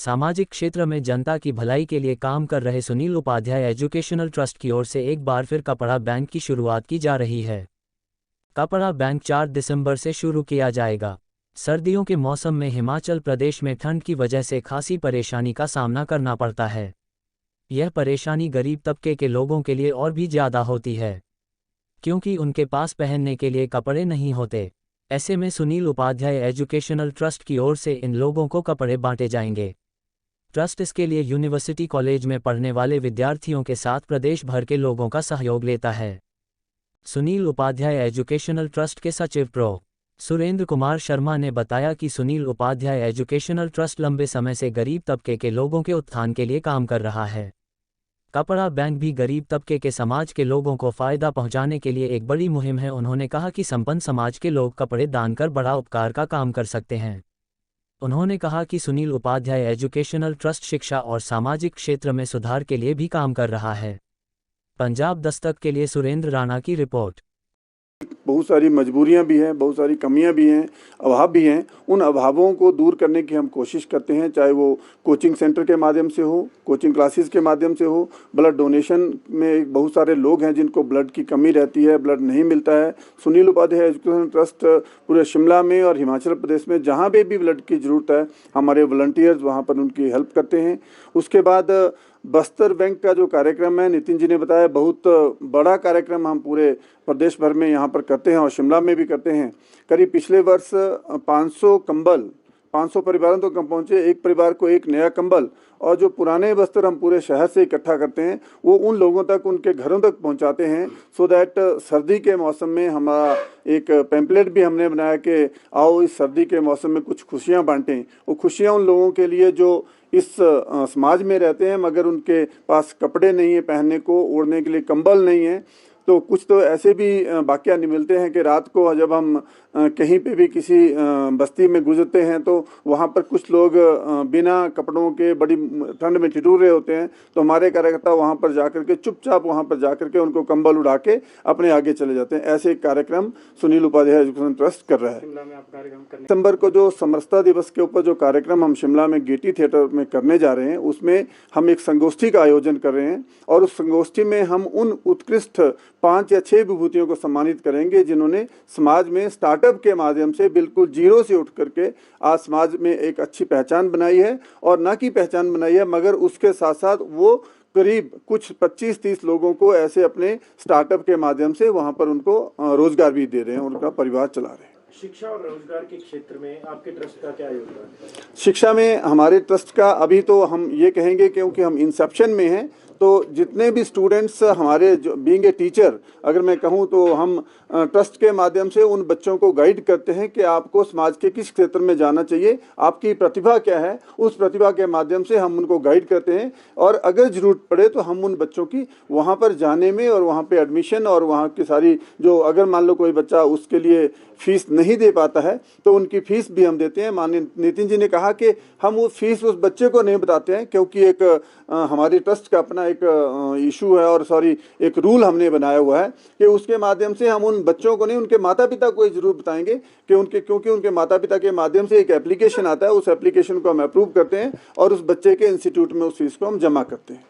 सामाजिक क्षेत्र में जनता की भलाई के लिए काम कर रहे सुनील उपाध्याय एजुकेशनल ट्रस्ट की ओर से एक बार फिर कपड़ा बैंक की शुरुआत की जा रही है। कपड़ा बैंक 4 दिसंबर से शुरू किया जाएगा। सर्दियों के मौसम में हिमाचल प्रदेश में ठंड की वजह से खासी परेशानी का सामना करना पड़ता है। यह परेशानी गरीब तबके के लोगों के लिए और भी ज़्यादा होती है, क्योंकि उनके पास पहनने के लिए कपड़े नहीं होते। ऐसे में सुनील उपाध्याय एजुकेशनल ट्रस्ट की ओर से इन लोगों को कपड़े बांटे जाएंगे। ट्रस्ट इसके लिए यूनिवर्सिटी कॉलेज में पढ़ने वाले विद्यार्थियों के साथ प्रदेश भर के लोगों का सहयोग लेता है। सुनील उपाध्याय एजुकेशनल ट्रस्ट के सचिव प्रो सुरेंद्र कुमार शर्मा ने बताया कि सुनील उपाध्याय एजुकेशनल ट्रस्ट लंबे समय से गरीब तबके के लोगों के उत्थान के लिए काम कर रहा है। कपड़ा बैंक भी गरीब तबके के समाज के लोगों को फ़ायदा पहुंचाने के लिए एक बड़ी मुहिम है। उन्होंने कहा कि संपन्न समाज के लोग कपड़े दान कर बड़ा उपकार का काम कर सकते हैं। उन्होंने कहा कि सुनील उपाध्याय एजुकेशनल ट्रस्ट शिक्षा और सामाजिक क्षेत्र में सुधार के लिए भी काम कर रहा है। पंजाब दस्तक के लिए सुरेंद्र राणा की रिपोर्ट। बहुत सारी मजबूरियां भी हैं, बहुत सारी कमियां भी हैं, अभाव भी हैं। उन अभावों को दूर करने की हम कोशिश करते हैं, चाहे वो कोचिंग सेंटर के माध्यम से हो, कोचिंग क्लासेस के माध्यम से हो। ब्लड डोनेशन में बहुत सारे लोग हैं जिनको ब्लड की कमी रहती है, ब्लड नहीं मिलता है। सुनील उपाध्याय एजुकेशन ट्रस्ट पूरे शिमला में और हिमाचल प्रदेश में जहाँ भी ब्लड की ज़रूरत है, हमारे वॉलंटियर्स वहाँ पर उनकी हेल्प करते हैं। उसके बाद बस्तर बैंक का जो कार्यक्रम है, नितिन जी ने बताया, बहुत बड़ा कार्यक्रम हम पूरे प्रदेश भर में यहाँ पर करते हैं और शिमला में भी करते हैं। करीब पिछले वर्ष 500 कंबल 500 परिवारों तक कम पहुँचे, एक परिवार को एक नया कंबल, और जो पुराने बस्तर हम पूरे शहर से इकट्ठा करते हैं वो उन लोगों तक, उनके घरों तक पहुंचाते हैं, सो दैट सर्दी के मौसम में हमारा एक पैम्पलेट भी हमने बनाया कि आओ इस सर्दी के मौसम में कुछ खुशियां बांटें। वो खुशियां उन लोगों के लिए जो इस समाज में रहते हैं मगर उनके पास कपड़े नहीं है पहनने को, ओढ़ने के लिए कंबल नहीं है। तो कुछ तो ऐसे भी वाक़या मिलते हैं कि रात को जब हम कहीं पे भी किसी बस्ती में गुजरते हैं तो वहाँ पर कुछ लोग बिना कपड़ों के बड़ी ठंड में ठिठुर रहे होते हैं, तो हमारे कार्यकर्ता वहाँ पर जाकर के चुपचाप वहाँ पर जाकर के उनको कंबल उड़ा के अपने आगे चले जाते हैं। ऐसे एक कार्यक्रम सुनील उपाध्याय एजुकेशन ट्रस्ट कर रहा है। दिसंबर को जो समरसता दिवस के ऊपर जो कार्यक्रम हम शिमला में गेटी थिएटर में करने जा रहे हैं, उसमें हम एक संगोष्ठी का आयोजन कर रहे हैं और उस संगोष्ठी में हम उन उत्कृष्ट 5 या 6 विभूतियों को सम्मानित करेंगे जिन्होंने समाज में स्टार्टअप के माध्यम से बिल्कुल जीरो से उठ करके आज समाज में एक अच्छी पहचान बनाई है, और न कि पहचान बनाई है मगर उसके साथ साथ वो करीब कुछ 25-30 लोगों को ऐसे अपने स्टार्टअप के माध्यम से वहाँ पर उनको रोजगार भी दे रहे हैं, उनका परिवार चला रहे हैं। शिक्षा और रोजगार के क्षेत्र में आपके ट्रस्ट का क्या योगदान है? शिक्षा में हमारे ट्रस्ट का अभी तो हम ये कहेंगे क्योंकि हम इंसेप्शन में हैं, तो जितने भी स्टूडेंट्स हमारे जो बीइंग ए टीचर अगर मैं कहूँ तो हम ट्रस्ट के माध्यम से उन बच्चों को गाइड करते हैं कि आपको समाज के किस क्षेत्र में जाना चाहिए, आपकी प्रतिभा क्या है, उस प्रतिभा के माध्यम से हम उनको गाइड करते हैं। और अगर ज़रूरत पड़े तो हम उन बच्चों की वहाँ पर जाने में और वहाँ पे एडमिशन और वहाँ की सारी जो, अगर मान लो कोई बच्चा उसके लिए फीस नहीं दे पाता है तो उनकी फ़ीस भी हम देते हैं। माननीय नितिन जी ने कहा कि हम वो फीस उस बच्चे को नहीं बताते हैं क्योंकि एक हमारी ट्रस्ट का अपना एक इशू है और एक रूल हमने बनाया हुआ है कि उसके माध्यम से हम उन बच्चों को नहीं, उनके माता पिता को जरूर बताएंगे कि क्योंकि उनके माता पिता के माध्यम से एक एप्लीकेशन आता है, उस एप्लीकेशन को हम अप्रूव करते हैं और उस बच्चे के इंस्टीट्यूट में उस फीस को हम जमा करते हैं।